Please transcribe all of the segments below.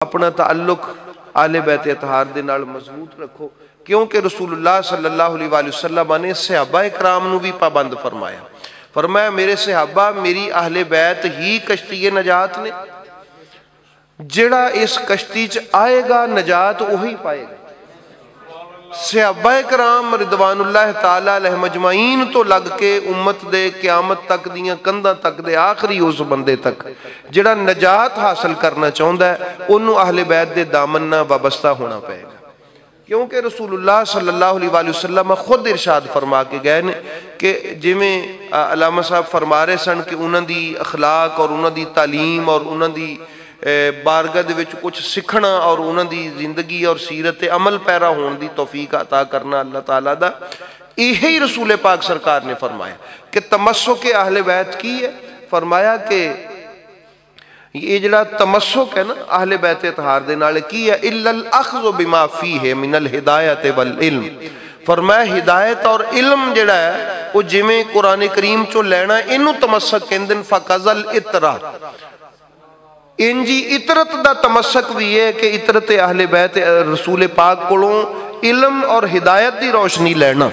अपना ताल्लुक आले बैत अतहार दे नाल मजबूत रखो, क्योंकि रसूलुल्लाह सल्लल्लाहु अलैहि वसल्लम ने सहाबा इकराम नू भी पाबंद फरमाया। फरमाया मेरे सहाबा मेरी अहले बैत ही कश्ती नजात ने, जिहड़ा इस कश्ती च आएगा नजात वही पाएगा। सहाबा इकराम रिदवानुल्लाह ताला अलैहिम अजमाइन तो लग के उम्मत दे क़यामत तक दियां कंधां तक दे आखिरी उस बंदे तक जिहड़ा नजात हासिल करना चाहुंदा है उन्होंने अहले बैत दे दामन नाल वाबस्ता होना पएगा। क्योंकि रसूलुल्लाह सल्लल्लाहु अलैहि वसल्लम खुद इरशाद फरमा के गए ने कि जिवें अलामा साहब फरमा रहे सन कि उन्हां दी अखलाक और उन्हां दी तालीम और उन्हां दी बारगाह दे विच कुछ सीखना और उन्हां दी जिंदगी और सीरत अमल पैरा होने की तौफीक अता करना अल्लाह ताला दा, यही रसूल पाक सरकार ने फरमाया कि तमस्सुक अहले बैत की है। फरमाया कि ये जिहड़ा तमस्सुक है ना अहले बैत अतहार दे नाल की है, इल्लल अख़्ज़ु बिमा फ़ीहि मिनल हिदायत वल इल्म। फरमाया हिदायत और इल्म जिहड़ा है वो जिवें कुरान करीम चो लैना इनू तमस्सुक कहंदे ने। फ़कज़ल इतरा इंजी इतरत दा तमस्सक भी है कि इतरत अहले बैत रसूल पाक कोलों इल्म और हिदायत दी रोशनी लेना,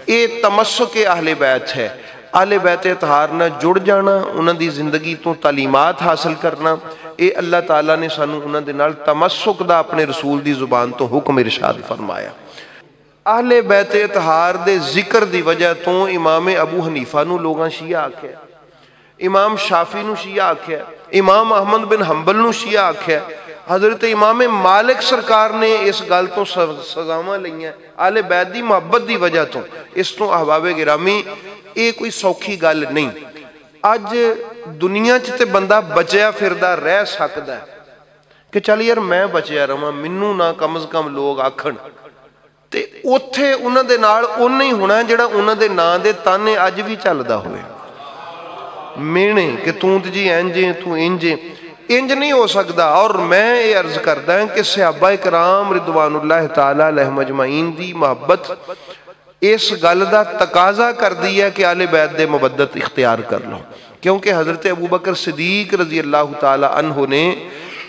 ये तमस्सुक अहले बैत है। अहले बैत अतहार नाल जुड़ जाना, उन्हां दी जिंदगी तो तालीमात हासिल करना, ये अल्लाह ताला ने सानू उन्हां दे नाल तमस्सुक दा अपने रसूल दी जुबान तो हुक्म इरशाद फरमाया। अहले बैत अतहार दे जिक्र दी वजह तो इमाम अबू हनीफा नू लोगां शिया आख्या, इमाम शाफी नू शिया आख्या, इमाम अहमद बिन हंबल नू शिया आख्या, हजरत इमाम मालिक सरकार ने इस गल तो सजावां लईआं अहले बैत दी मुहब्बत दी वजह तो। इस तो अहबाबे गिरामी ये कोई सौखी गल नहीं। अज दुनिया च ते बंदा बचया फिरदा रह सकदा है कि चल यार मैं बचया रवां, मैनू ना कम से कम लोग आखण, ते उत्थे उन्हां दे नाल उन्ना ही होना जिहड़ा उन्हां दे नां दे ताने अज भी चलदा होवे। मेने कि तू तो जी इंजे तू इंजे, इंज नहीं हो सकता। और मैं ये अर्ज करदा कि सहाबा इकराम रिदवानुल्लाह ताला अलैहिम अजमाइन दी मुहब्बत इस गल दा तकाजा करदी है कि आले बैत दे मुबद्दत इख्तियार कर लो। क्योंकि हजरत अबू बकर सिद्दीक रजी अल्लाह ताला अन्हु ने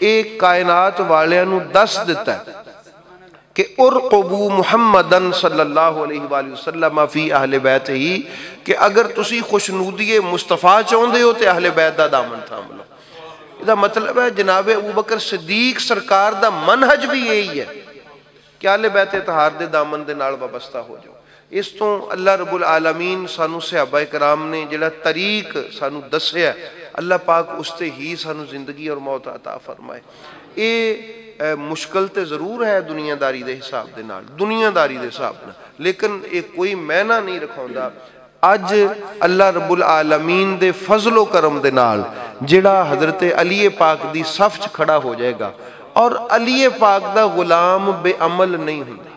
एक कायनात वालियां नू दस दिता है कि उरक़बू मुहम्मदन सल्लल्लाहु अलैहि वसल्लम फी अहले बैत ही, कि अगर तुसी खुशनूदी मुस्तफ़ा चाहते हो तो अहले बैत दा दामन थाम लो। इसका मतलब है जनाब अबू बकर सिद्दीक सरकार दा मनहज भी यही है कि अहले बैत अतहार दे दामन दे नाल वाबस्ता हो जाओ। इस तो अल्लाह रब्बुल आलमीन सानू सहाबा इकराम ने जिहड़ा तरीक सानू दस्सिया, अल्लाह पाक उसते ही सानू जिंदगी और मौत अता फरमाए। ये मुश्किल तो जरूर है दुनियादारी के हिसाब के नाल, दुनियादारी के हिसाब नाल, लेकिन ये कोई मैना नहीं रखाउंदा। अज अल्लाह रब्बुल आलमीन दे फजलो करम दे नाल जिहड़ा हजरत अली पाक दी सफ च खड़ा हो जाएगा और अली पाक दा गुलाम बेअमल नहीं हुंदा,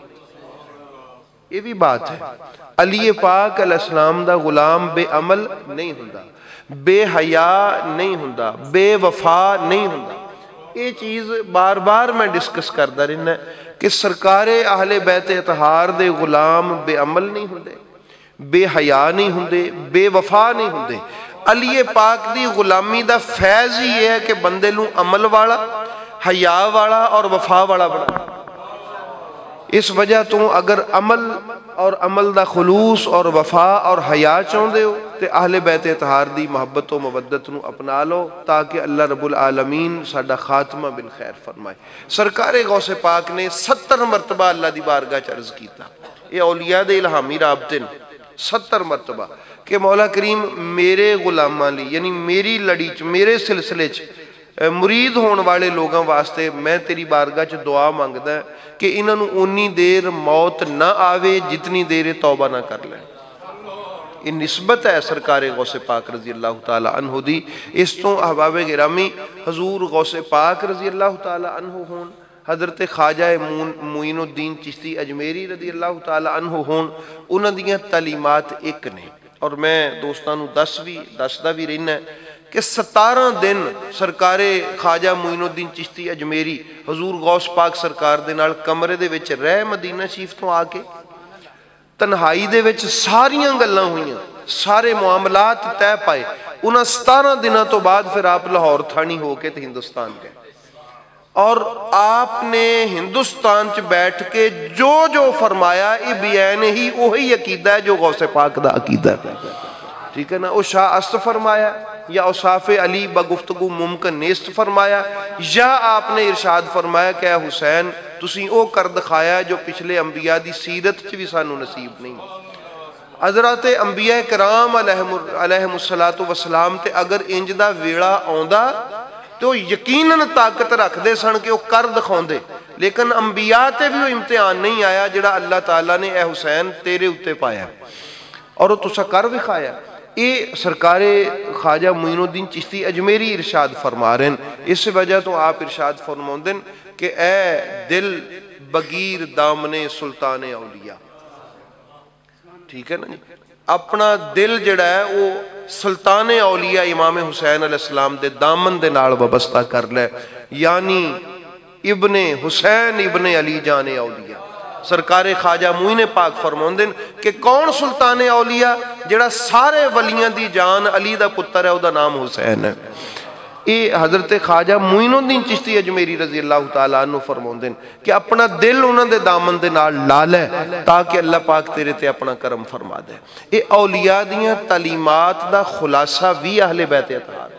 ये भी बात है। अली पाक अलैहिस्सलाम दा गुलाम बेअमल नहीं हुंदा, बेहया नहीं हुंदा, बेवफा नहीं हुंदा। ये चीज़ बार बार मैं डिस्कस करता रहना कि सरकारे अहले बैत अतहार दे गुलाम बेअमल नहीं हुंदे, बेहया नहीं हुंदे, बेवफा नहीं हुंदे। अली पाक दी गुलामी दा फैज़ ही है कि बंदे नूं अमल वाला, हया वाला और वफा वाला बना। इस वजह तो अगर अमल और अमल दा खुलूस और वफा और हया चाहते हो तो अहले बैत अतहार दी मुहब्बत और मुवद्दत नूं अपना लो, ताकि अल्लाह रब्बुल आलमीन साडा खात्मा बिल खैर फरमाए। सरकारे गौसे पाक ने 70 मरतबा अल्लाह दी बारगाह च अर्ज कीता, ये औलिया दे इल्हामी राबते ने 70 मरतबा कि मौला करीम मेरे गुलामां लई, यानी मेरी लड़ी च मेरे सिलसिले च मुरीद होने वाले लोगों वास्ते मैं तेरी बारगाह च दुआ मंगदा कि इन्हों उन्नी देर मौत ना आवे जितनी देर तौबा ना कर लें। ये निस्बत है सरकारे गौसे पाक रजी अल्लाह ताला अन्हु दी। इस तो अहबाबे गिरामी हजूर गौसे पाक रजी अल्लाह ताला अन्हु होन, हजरत ख्वाजा मुइनुद्दीन चिश्ती अजमेरी रजी अल्लाह ताला अन्हु होन, उन्हां दियां तालीमात एक ने। और मैं दोस्तां नूं दसदा भी रहना कि 17 दिन सरकारे ख्वाजा मुइनुद्दीन चिश्ती अजमेरी हजूर गौस पाक सरकार दे नाल कमरे दे विच रह मदीना शरीफ तो आके तन्हाई दे विच सारियां गल्लां हुईयां, सारे मुआमलात तय पाए। उन्हां 17 दिनों तो बाद फिर आप लाहौर थानी होके ते हिंदुस्तान गए اور آپ نے ہندوستان چ بیٹھ کے جو جو فرمایا یہ بیان ہی وہی عقیدہ ہے جو غوث پاک دا عقیدہ ہے، ٹھیک ہے نا. وہ شاہ است فرمایا یا اوصاف علی بگفتگو ممکن نیست فرمایا، یا آپ نے ارشاد فرمایا کہ اے حسین تسی او کر دکھایا جو پچھلے انبیاء دی سیرت چ بھی سانو نصیب نہیں. حضرات انبیاء کرام علیہم السلام تے اگر انج دا ویڑا آندا تو یقیناً طاقت رکھ دے سن کہ وہ کر دکھاؤندے، لیکن انبیاء تے بھی وہ امتحان نہیں آیا جڑا اللہ تعالیٰ نے اے حسین تیرے اتے پایا اور وہ تسا کر دکھایا. یہ سرکار خواجہ معین الدین چشتی اجمیری ارشاد فرما رہے ہیں. اس وجہ تو آپ ارشاد فرماؤندے کہ اے دل بگیر دامن سلطان اولیاء، ٹھیک ہے نا جی، اپنا دل جڑا ہے وہ سلطان اولیاء امام حسین علیہ السلام دے دامن دے نال وابستہ کر لے، یعنی ابن حسین ابن علی جان اولیاء. سرکار خواجہ معین پاک فرماؤندے کہ کون سلطان اولیاء؟ جڑا سارے ولیاں دی جان علی دا پتر ہے، او دا نام حسین ہے. یہ حضرت خواجہ معین الدین چشتی اجمیری رضی اللہ تعالیٰ عنہ فرماؤندے کہ اپنا دل انہاں دے دامن دے نال لا لے تاکہ اللہ پاک تیرے تے اپنا کرم فرما دے. یہ اولیاء دیاں تعلیمات دا خلاصہ بھی اہل بیت اطہار